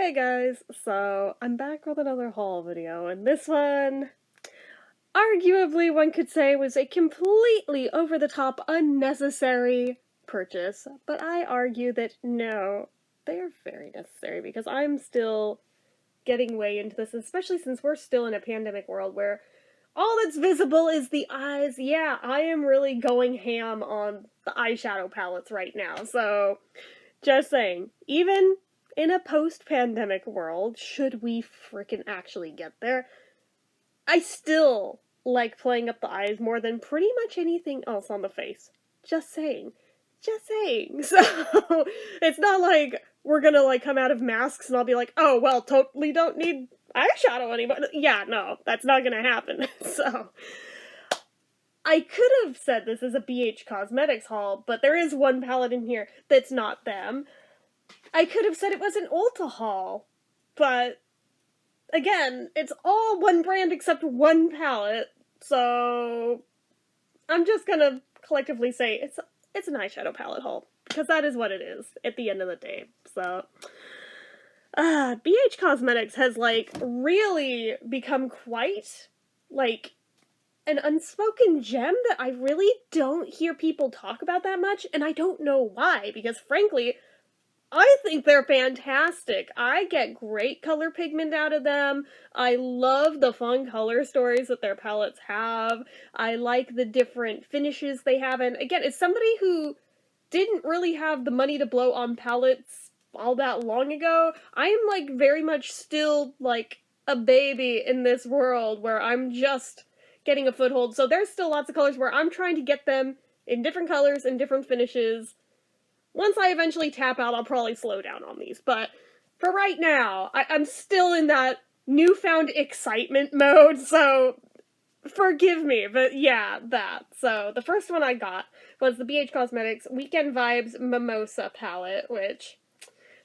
Hey guys, so I'm back with another haul video, and this one, arguably one could say, was a completely over-the-top, unnecessary purchase, but I argue that no, they are very necessary because I'm still getting way into this, especially since we're still in a pandemic world where all that's visible is the eyes. Yeah, I am really going ham on the eyeshadow palettes right now, so just saying, even in a post-pandemic world, should we frickin' actually get there, I still like playing up the eyes more than pretty much anything else on the face. Just saying. Just saying. So, it's not like we're gonna, like, come out of masks and I'll be like, oh, well, totally don't need eyeshadow anymore. Yeah, no, that's not gonna happen. So, I could have said this is a BH Cosmetics haul, but there is one palette in here that's not them. I could have said it was an Ulta haul, but again, it's all one brand except one palette, so I'm just gonna collectively say it's an eyeshadow palette haul, because that is what it is at the end of the day. So, BH Cosmetics has, like, really become quite, like, an unspoken gem that I really don't hear people talk about that much, and I don't know why, because frankly, I think they're fantastic. I get great color pigment out of them. I love the fun color stories that their palettes have. I like the different finishes they have. And again, as somebody who didn't really have the money to blow on palettes all that long ago, I am, like, very much still, like, a baby in this world where I'm just getting a foothold. So there's still lots of colors where I'm trying to get them in different colors and different finishes. Once I eventually tap out, I'll probably slow down on these, but for right now, I'm still in that newfound excitement mode, so forgive me, but yeah, that. So, the first one I got was the BH Cosmetics Weekend Vibes Mimosa palette, which,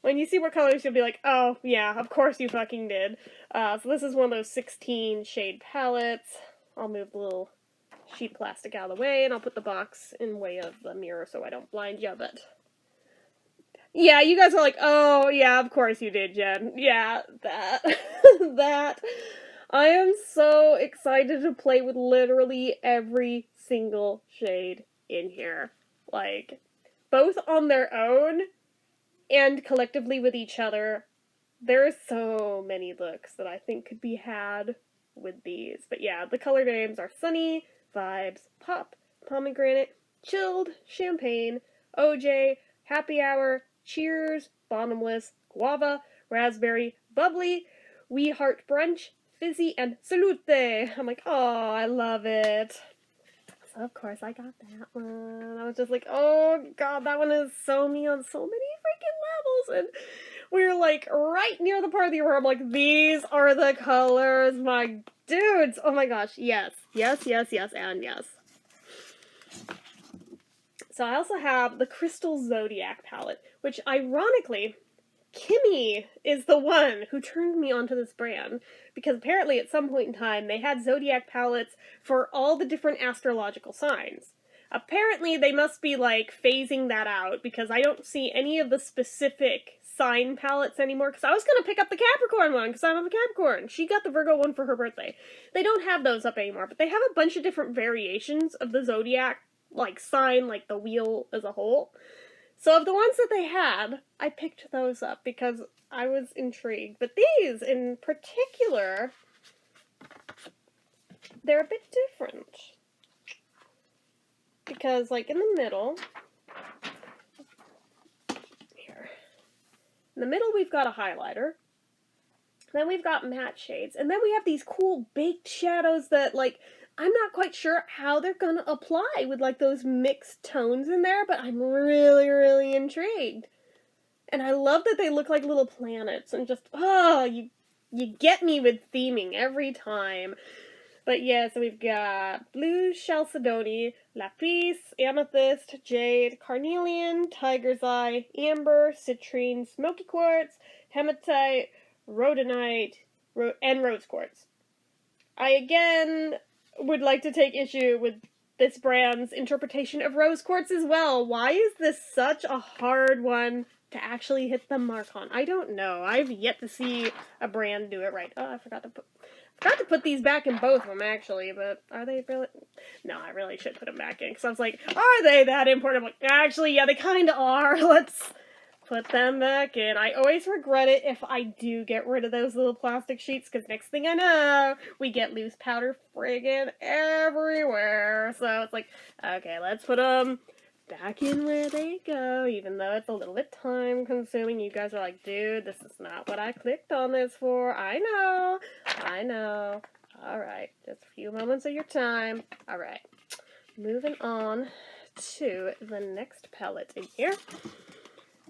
when you see what colors, you'll be like, oh, yeah, of course you fucking did. So this is one of those 16 shade palettes. I'll move the little sheet plastic out of the way, and I'll put the box in way of the mirror so I don't blind you, but yeah, you guys are like, oh, yeah, of course you did, Jen. Yeah, that. That. I am so excited to play with literally every single shade in here. Like, both on their own and collectively with each other. There are so many looks that I think could be had with these. But yeah, the color names are Sunny, Vibes, Pop, Pomegranate, Chilled, Champagne, OJ, Happy Hour, Cheers, Bottomless, Guava, Raspberry, Bubbly, We Heart Brunch, Fizzy, and Salute. I'm like, oh, I love it. So of course I got that one. I was just like, oh god, that one is so me on so many freaking levels. And we were like right near the part of the year where I'm like, these are the colors, my dudes. Oh my gosh, yes. Yes, yes, yes, and yes. So I also have the Crystal Zodiac palette, which ironically, Kimmy is the one who turned me onto this brand, because apparently at some point in time they had Zodiac palettes for all the different astrological signs. Apparently they must be, like, phasing that out, because I don't see any of the specific sign palettes anymore, because I was going to pick up the Capricorn one, because I'm a Capricorn. She got the Virgo one for her birthday. They don't have those up anymore, but they have a bunch of different variations of the Zodiac, like, sign, like the wheel as a whole. So of the ones that they had, I picked those up because I was intrigued. But these in particular, they're a bit different. Because, like, in the middle, here, in the middle we've got a highlighter, then we've got matte shades, and then we have these cool baked shadows that, like, I'm not quite sure how they're gonna apply with, like, those mixed tones in there, but I'm really, really intrigued. And I love that they look like little planets, and just, oh, you get me with theming every time. But yeah, so we've got blue chalcedony, lapis, amethyst, jade, carnelian, tiger's eye, amber, citrine, smoky quartz, hematite, rhodonite, and rose quartz. I again would like to take issue with this brand's interpretation of rose quartz as well. Why is this such a hard one to actually hit the mark on. I don't know. I've yet to see a brand do it right. Oh, I forgot to put these back in both of them, actually, but are they really? No, I really should put them back in, because I was like, are they that important? I'm like, actually, yeah, they kind of are. Let's put them back in. I always regret it if I do get rid of those little plastic sheets, because next thing I know, we get loose powder friggin' everywhere. So it's like, okay, let's put them back in where they go, even though it's a little bit time consuming. You guys are like, dude, this is not what I clicked on this for. I know. Alright, just a few moments of your time. Alright, moving on to the next palette in here.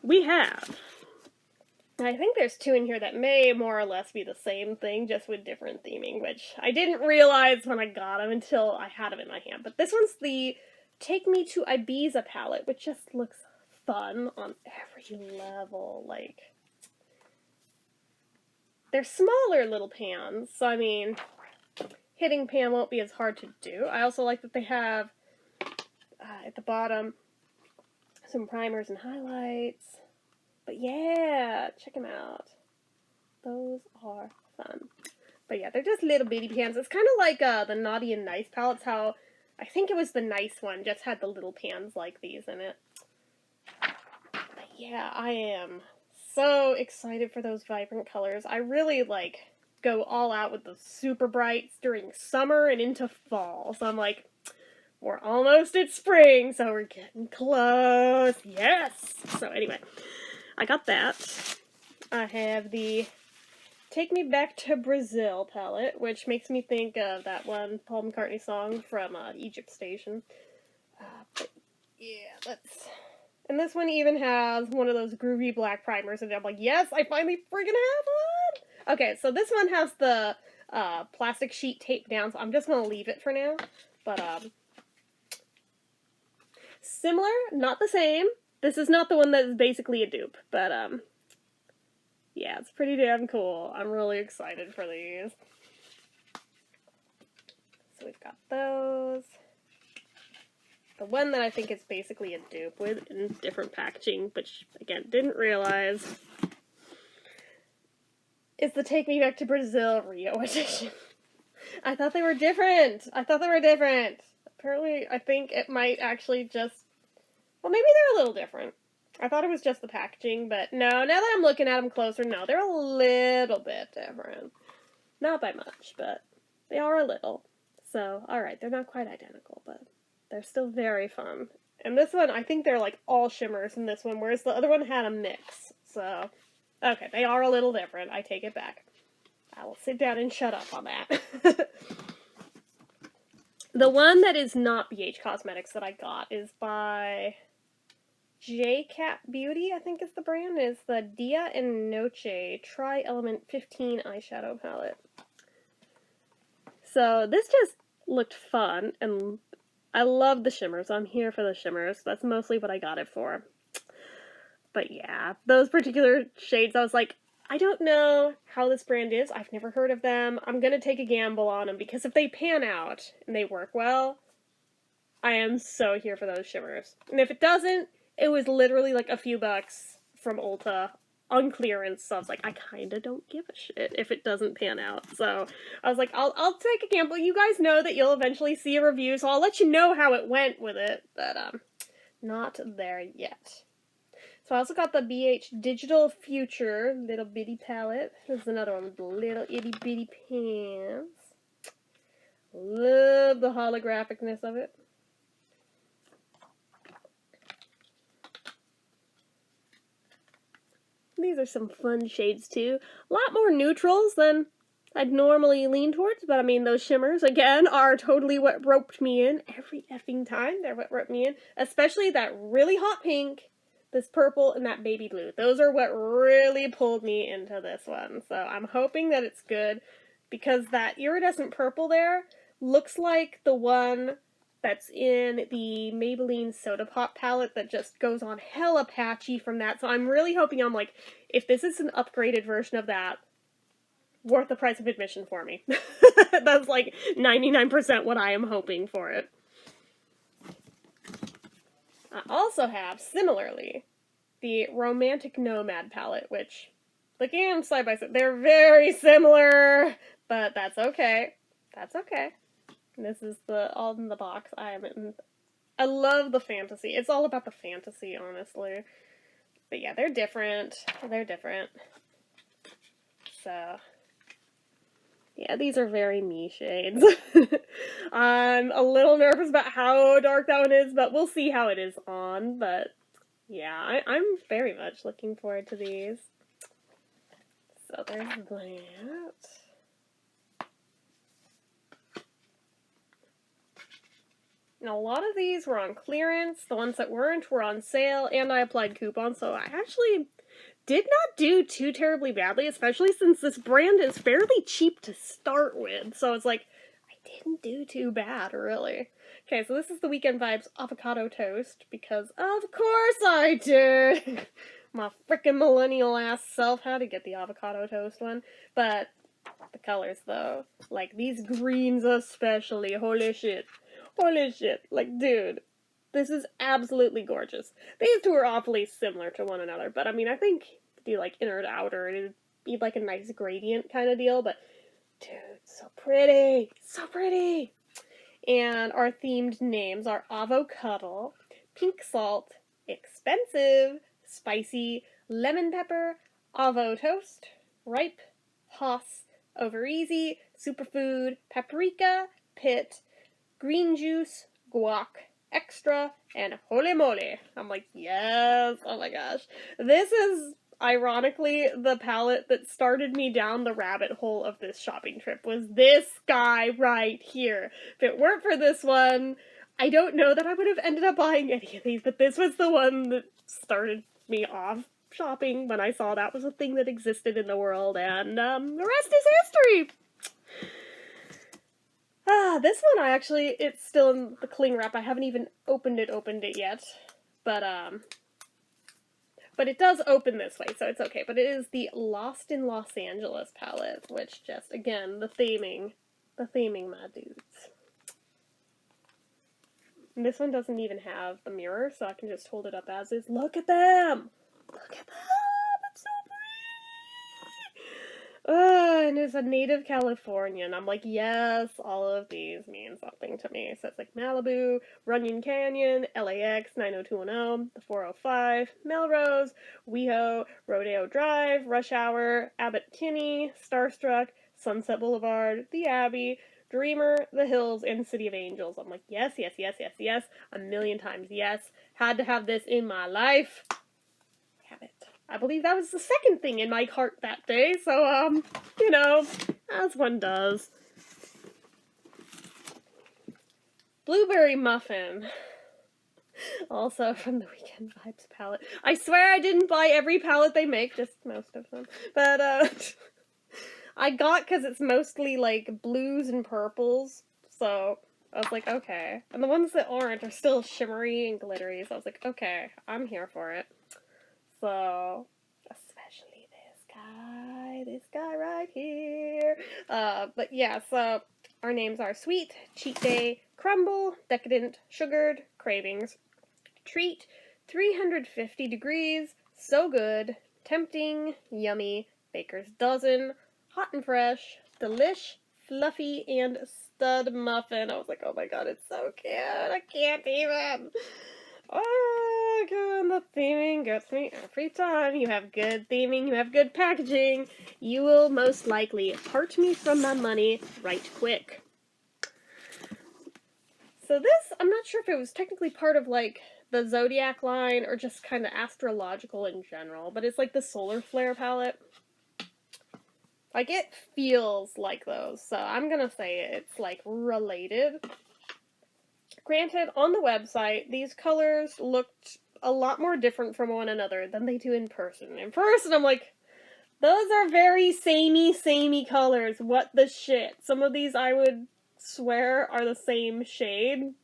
We have, I think there's two in here that may more or less be the same thing, just with different theming, which I didn't realize when I got them until I had them in my hand. But this one's the Take Me to Ibiza palette, which just looks fun on every level. Like, they're smaller little pans, so I mean, hitting pan won't be as hard to do. I also like that they have, at the bottom, some primers and highlights. But yeah, check them out. Those are fun. But yeah, they're just little bitty pans. It's kind of like the Naughty and Nice palettes, how I think it was the Nice one, just had the little pans like these in it. But yeah, I am so excited for those vibrant colors. I really, like, go all out with the super brights during summer and into fall. So I'm like, we're almost at spring, so we're getting close. Yes! So anyway, I got that. I have the Take Me Back to Brazil palette, which makes me think of that one Paul McCartney song from Egypt Station. But yeah, let's... And this one even has one of those groovy black primers, and I'm like, yes, I finally friggin' have one! Okay, so this one has the plastic sheet taped down, so I'm just gonna leave it for now. But, similar, not the same. This is not the one that is basically a dupe, but, yeah, it's pretty damn cool. I'm really excited for these. So we've got those. The one that I think is basically a dupe with in different packaging, which, again, didn't realize, is the Take Me Back to Brazil Rio edition. I thought they were different. Apparently, I think it might actually just... Well, maybe they're a little different. I thought it was just the packaging, but no, now that I'm looking at them closer, no, they're a little bit different. Not by much, but they are a little. So, alright, they're not quite identical, but they're still very fun. And this one, I think they're like all shimmers in this one, whereas the other one had a mix. So, okay, they are a little different. I take it back. I will sit down and shut up on that. The one that is not BH Cosmetics that I got is by J-Cat Beauty, I think is the brand, is the Dia and Noche Tri-Element 15 eyeshadow palette. So this just looked fun, and I love the shimmers. I'm here for the shimmers. That's mostly what I got it for. But yeah, those particular shades, I was like, I don't know how this brand is. I've never heard of them. I'm gonna take a gamble on them, because if they pan out and they work well, I am so here for those shimmers. And if it doesn't, it was literally like a few bucks from Ulta on clearance, so I was like, I kinda don't give a shit if it doesn't pan out. So I was like, I'll take a gamble. You guys know that you'll eventually see a review, so I'll let you know how it went with it, but not there yet. So I also got the BH Digital Future little bitty palette. There's another one with the little itty bitty pans. Love the holographicness of it. These are some fun shades too. A lot more neutrals than I'd normally lean towards, but I mean, those shimmers, again, are totally what roped me in every effing time. They're what roped me in. Especially that really hot pink, this purple, and that baby blue. Those are what really pulled me into this one. So I'm hoping that it's good, because that iridescent purple there looks like the one that's in the Maybelline Soda Pop palette that just goes on hella patchy from that. So I'm really hoping, I'm like, if this is an upgraded version of that, worth the price of admission for me. That's like 99% what I am hoping for it. I also have, similarly, the Romantic Nomad palette, which, looking at them side by side, they're very similar, but that's okay. That's okay. This is all in the box. I love the fantasy. It's all about the fantasy, honestly. But yeah, they're different. They're different. So, yeah, these are very me shades. I'm a little nervous about how dark that one is, but we'll see how it is on. But yeah, I'm very much looking forward to these. So there's that. Now, a lot of these were on clearance. The ones that weren't were on sale, and I applied coupons, so I actually did not do too terribly badly, especially since this brand is fairly cheap to start with. So it's like, I didn't do too bad, really. Okay, so this is the Weekend Vibes Avocado Toast, because of course I did! My frickin' millennial ass self had to get the avocado toast one. But the colors, though, like these greens especially, holy shit. Holy shit, like, dude, this is absolutely gorgeous. These two are awfully similar to one another, but I mean, I think to do like inner to outer, it'd be like a nice gradient kind of deal, but dude, so pretty, so pretty. And our themed names are Avocado, Pink Salt, Expensive, Spicy, Lemon Pepper, Avo Toast, Ripe, Hoss, Over Easy, Superfood, Paprika, Pit, Green Juice, Guac, Extra, and Holy Moly. I'm like, yes, oh my gosh. This is, ironically, the palette that started me down the rabbit hole of this shopping trip, was this guy right here. If it weren't for this one, I don't know that I would have ended up buying any of these, but this was the one that started me off shopping when I saw that was a thing that existed in the world, and the rest is history! This one it's still in the cling wrap. I haven't even opened it yet. But it does open this way, so it's okay. But it is the Lost in Los Angeles palette, which just, again, the theming, my dudes. And this one doesn't even have the mirror, so I can just hold it up as is. Look at them! Look at them! It's so pretty! And it's a native Californian. I'm like, yes, all of these mean something to me. So it's like Malibu, Runyon Canyon, LAX, 90210, the 405, Melrose, WeHo, Rodeo Drive, Rush Hour, Abbot Kinney, Starstruck, Sunset Boulevard, The Abbey, Dreamer, The Hills, and City of Angels. I'm like, yes, yes, yes, yes, yes, a million times yes. Had to have this in my life. Have it. I believe that was the second thing in my cart that day, so, you know, as one does. Blueberry Muffin. Also from the Weekend Vibes palette. I swear I didn't buy every palette they make, just most of them. But, I got because it's mostly, like, blues and purples, so I was like, okay. And the ones that aren't are still shimmery and glittery, so I was like, okay, I'm here for it. So, especially this guy right here. But yeah, so our names are Sweet, Cheat Day, Crumble, Decadent, Sugared, Cravings, Treat, 350 Degrees, So Good, Tempting, Yummy, Baker's Dozen, Hot and Fresh, Delish, Fluffy, and Stud Muffin. I was like, oh my god, it's so cute. I can't even. Oh god, the theming gets me every time. You have good theming, you have good packaging. You will most likely part me from my money right quick. So this, I'm not sure if it was technically part of, like, the Zodiac line or just kind of astrological in general, but it's like the Solar Flare palette. Like, it feels like those, so I'm gonna say it's, like, related. Granted, on the website, these colors looked a lot more different from one another than they do in person. In person, I'm like, those are very samey colors. What the shit? Some of these, I would swear, are the same shade.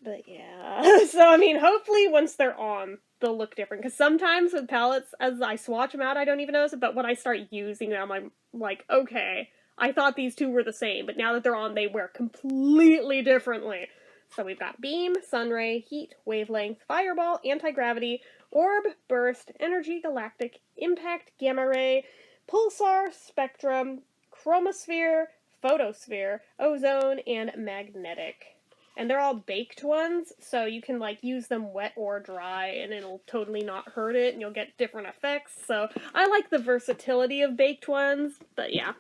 But yeah. So, I mean, hopefully once they're on, they'll look different. Because sometimes with palettes, as I swatch them out, I don't even notice it. But when I start using them, I'm like, okay, I thought these two were the same. But now that they're on, they wear completely differently. So we've got Beam, Sunray, Heat, Wavelength, Fireball, Anti-Gravity, Orb, Burst, Energy, Galactic, Impact, Gamma Ray, Pulsar, Spectrum, Chromosphere, Photosphere, Ozone, and Magnetic. And they're all baked ones, so you can like use them wet or dry and it'll totally not hurt it and you'll get different effects. So I like the versatility of baked ones, but yeah.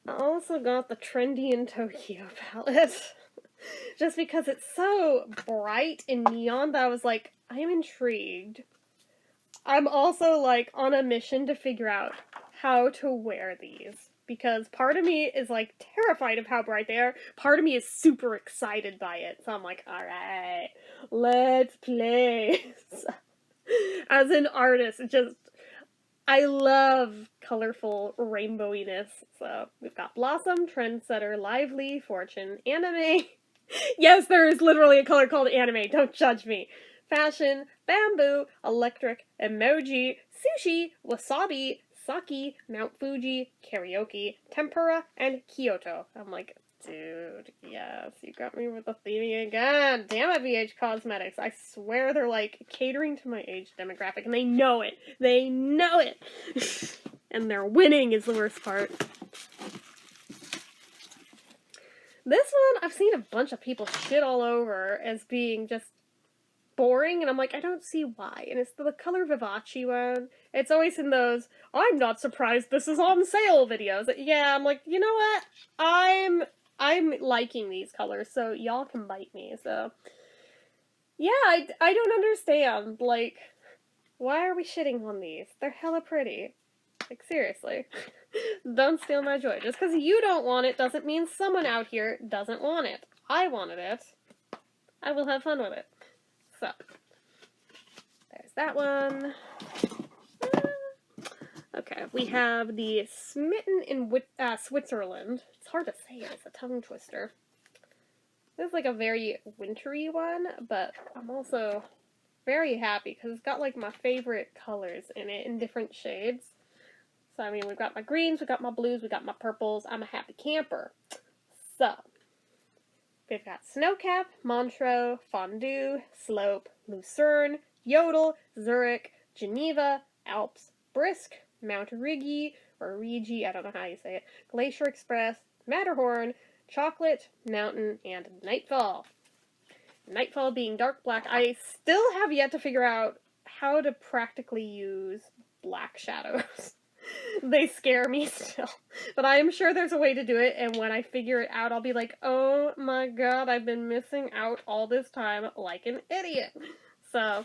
I also got the Trendy in Tokyo palette. Just because it's so bright and neon that I was like, I'm intrigued. I'm also like on a mission to figure out how to wear these. Because part of me is like terrified of how bright they are. Part of me is super excited by it. So I'm like, alright, let's play. As an artist, I love colorful rainbowiness. So we've got Blossom, Trendsetter, Lively, Fortune, Anime. Yes, there is literally a color called Anime. Don't judge me. Fashion, Bamboo, Electric, Emoji, Sushi, Wasabi, Saki, Mount Fuji, Karaoke, Tempura, and Kyoto. I'm like, dude, yes, you got me with the theming again. Damn it, VH Cosmetics. I swear they're like catering to my age demographic, and they know it. They know it. And they're winning is the worst part. This one, I've seen a bunch of people shit all over as being just boring, and I'm like, I don't see why. And it's the Color Vivace one. It's always in those, I'm not surprised this is on sale videos. Yeah, I'm like, you know what? I'm liking these colors, so y'all can bite me. So, yeah, I don't understand. Like, why are we shitting on these? They're hella pretty. Like, seriously. Don't steal my joy. Just because you don't want it doesn't mean someone out here doesn't want it. I wanted it. I will have fun with it. So, there's that one. Okay, we have the Smitten in Switzerland. It's hard to say, it's a tongue twister. This is like a very wintry one, but I'm also very happy because it's got like my favorite colors in it in different shades. So, I mean, we've got my greens, we've got my blues, we've got my purples. I'm a happy camper. So, we've got Snowcap, Montreux, Fondue, Slope, Lucerne, Yodel, Zurich, Geneva, Alps, Brisk, Mount Rigi, or Rigi, I don't know how you say it, Glacier Express, Matterhorn, Chocolate, Mountain, and Nightfall. Nightfall being dark black. I still have yet to figure out how to practically use black shadows. They scare me still. But I am sure there's a way to do it, and when I figure it out, I'll be like, oh my god, I've been missing out all this time like an idiot. So,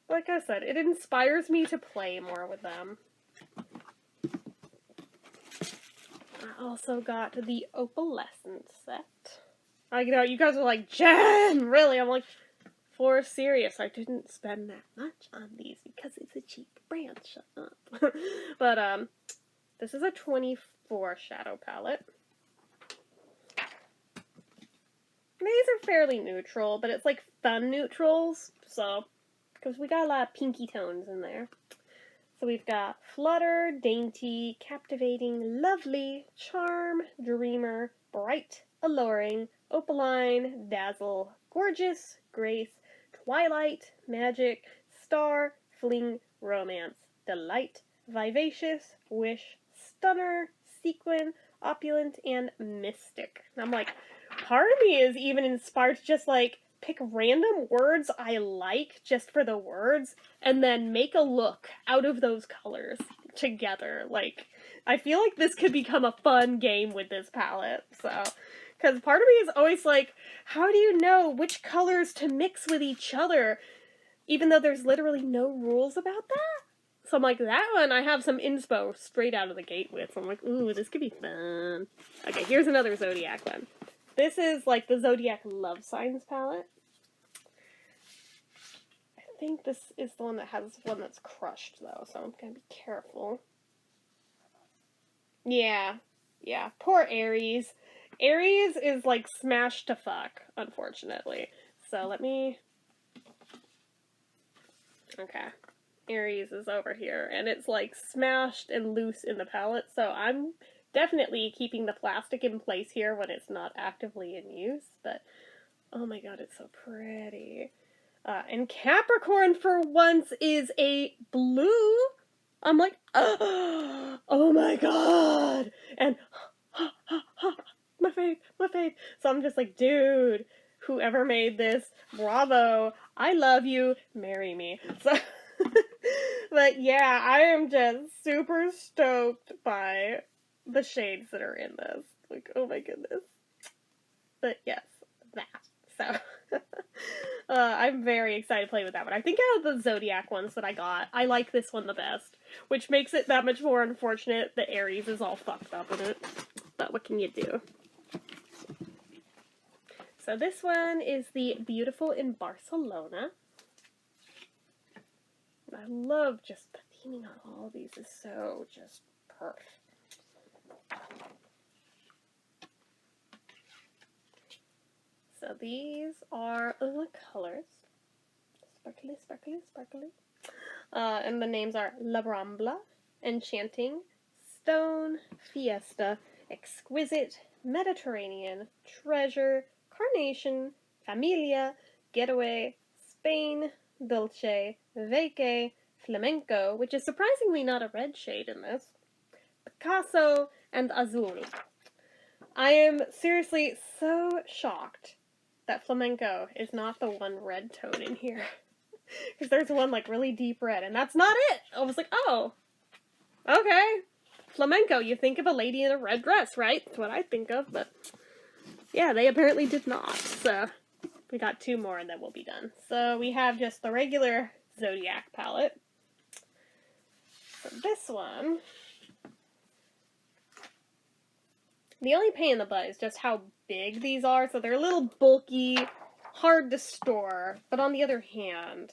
like I said, it inspires me to play more with them. I also got the Opalescent set. You know, you guys are like, Jen, really? I'm like, for serious, I didn't spend that much on these because it's a cheap brand, shut up. But, this is a 24 shadow palette. These are fairly neutral, but it's like fun neutrals, so, because we got a lot of pinky tones in there. So we've got Flutter, Dainty, Captivating, Lovely, Charm, Dreamer, Bright, Alluring, Opaline, Dazzle, Gorgeous, Grace, Twilight, Magic, Star, Fling, Romance, Delight, Vivacious, Wish, Stunner, Sequin, Opulent, and Mystic. And I'm like, part of me is even inspired to just like pick random words I like just for the words and then make a look out of those colors together. Like, I feel like this could become a fun game with this palette, so. Because part of me is always like, how do you know which colors to mix with each other? Even though there's literally no rules about that? So I'm like, that one I have some inspo straight out of the gate with. So I'm like, ooh, this could be fun. Okay, here's another Zodiac one. This is like the Zodiac Love Signs palette. I think this is the one that has one that's crushed, though, so I'm gonna be careful. Yeah. Yeah. Poor Aries. Aries is, like, smashed to fuck, unfortunately. So let me... Okay. Aries is over here, and it's, like, smashed and loose in the palette, so I'm definitely keeping the plastic in place here when it's not actively in use, but oh my god, it's so pretty. And Capricorn for once is a blue. I'm like, oh my god! And my fave, my fave. So I'm just like, dude, whoever made this, bravo, I love you, marry me. So, but yeah, I am just super stoked by the shades that are in this. Like, oh my goodness. But yes, that. So, I'm very excited to play with that one. I think out of the Zodiac ones that I got, I like this one the best, which makes it that much more unfortunate that Aries is all fucked up in it. But what can you do? So this one is the Beautiful in Barcelona. I love just the theming on all of these is so just perfect. So these are the colors. Sparkly, sparkly, sparkly. And the names are La Rambla, Enchanting, Stone, Fiesta, Exquisite, Mediterranean, Treasure, Carnation, Familia, Getaway, Spain, Dulce, Vacay, Flamenco, which is surprisingly not a red shade in this, Picasso, and Azul. I am seriously so shocked that Flamenco is not the one red tone in here. Because there's one like really deep red, and that's not it! I was like, oh, okay. Flamenco, you think of a lady in a red dress, right? That's what I think of, but yeah, they apparently did not. So we got 2 more and then we'll be done. So we have just the regular Zodiac palette. So this one, the only pain in the butt is just how big these are. So they're a little bulky, hard to store, but on the other hand,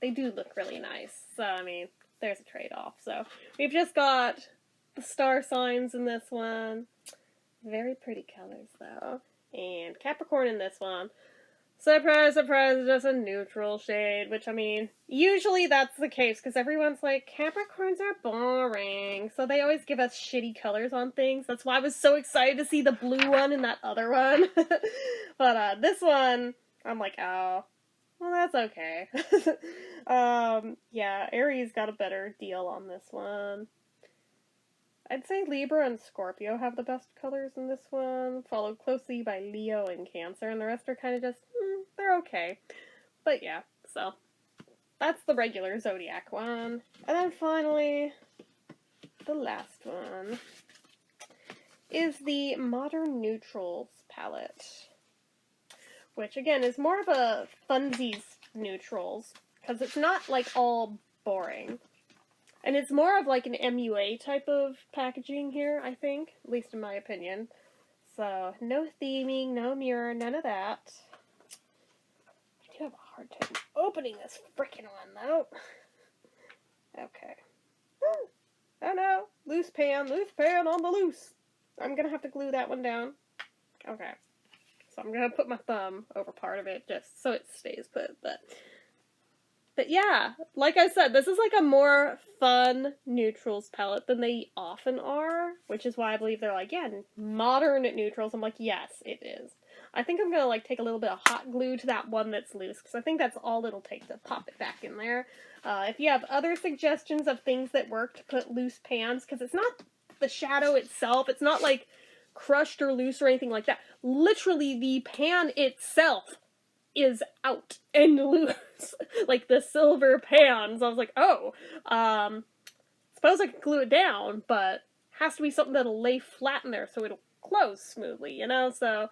they do look really nice. So, I mean, there's a trade-off. So we've just got the star signs in this one. Very pretty colors, though. And Capricorn in this one. Surprise, surprise, just a neutral shade, which, I mean, usually that's the case, because everyone's like, Capricorns are boring, so they always give us shitty colors on things. That's why I was so excited to see the blue one and that other one. But, this one, I'm like, oh, well, that's okay. Yeah, Aries got a better deal on this one. I'd say Libra and Scorpio have the best colors in this one, followed closely by Leo and Cancer, and the rest are kind of just, they're okay. But yeah, so that's the regular Zodiac one. And then finally, the last one is the Modern Neutrals palette, which again is more of a funsies neutrals, because it's not like all boring. And it's more of like an MUA type of packaging here, I think. At least in my opinion. So, no theming, no mirror, none of that. I do have a hard time opening this frickin' one, though. Okay. Oh no! Loose pan on the loose! I'm gonna have to glue that one down. Okay. So I'm gonna put my thumb over part of it just so it stays put, But yeah, like I said, this is like a more fun neutrals palette than they often are, which is why I believe they're like, yeah, modern neutrals. I'm like, yes, it is. I think I'm gonna like take a little bit of hot glue to that one that's loose, because I think that's all it'll take to pop it back in there. If you have other suggestions of things that work to put loose pans, because it's not the shadow itself, it's not like crushed or loose or anything like that. Literally, the pan itself is out and loose. Like the silver pans. I was like, oh, suppose I can glue it down, but has to be something that'll lay flat in there so it'll close smoothly, you know? So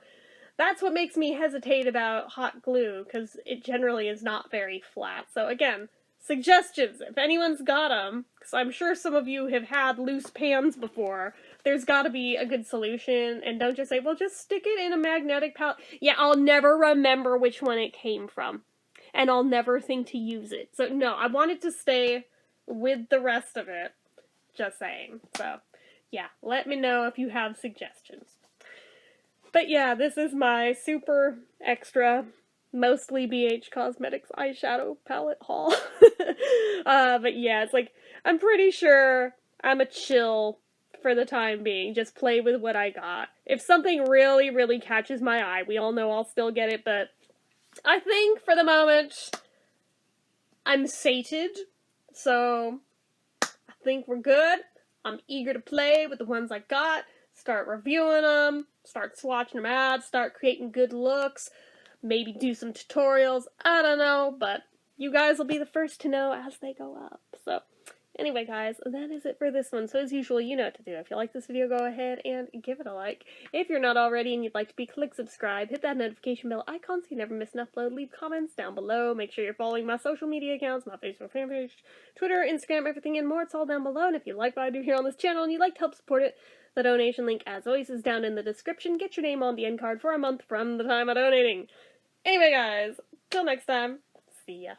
that's what makes me hesitate about hot glue, because it generally is not very flat. So again, suggestions, if anyone's got them, because I'm sure some of you have had loose pans before, there's got to be a good solution, and don't just say, well, just stick it in a magnetic palette. Yeah, I'll never remember which one it came from, and I'll never think to use it. So, no, I want it to stay with the rest of it, just saying. So, yeah, let me know if you have suggestions. But yeah, this is my super extra, mostly BH Cosmetics eyeshadow palette haul. But yeah, it's like, I'm pretty sure I'm a chill for the time being. Just play with what I got. If something really, really catches my eye, we all know I'll still get it, but I think for the moment, I'm sated, so I think we're good. I'm eager to play with the ones I got, start reviewing them, start swatching them out, start creating good looks, maybe do some tutorials, I don't know, but you guys will be the first to know as they go up. So anyway, guys, that is it for this one. So as usual, you know what to do. If you like this video, go ahead and give it a like. If you're not already and you'd like to be, click subscribe, hit that notification bell icon so you never miss an upload, leave comments down below, make sure you're following my social media accounts, my Facebook fan page, Twitter, Instagram, everything and more, it's all down below. And if you like what I do here on this channel and you'd like to help support it, the donation link, as always, is down in the description. Get your name on the end card for a month from the time of donating. Anyway, guys, till next time, see ya.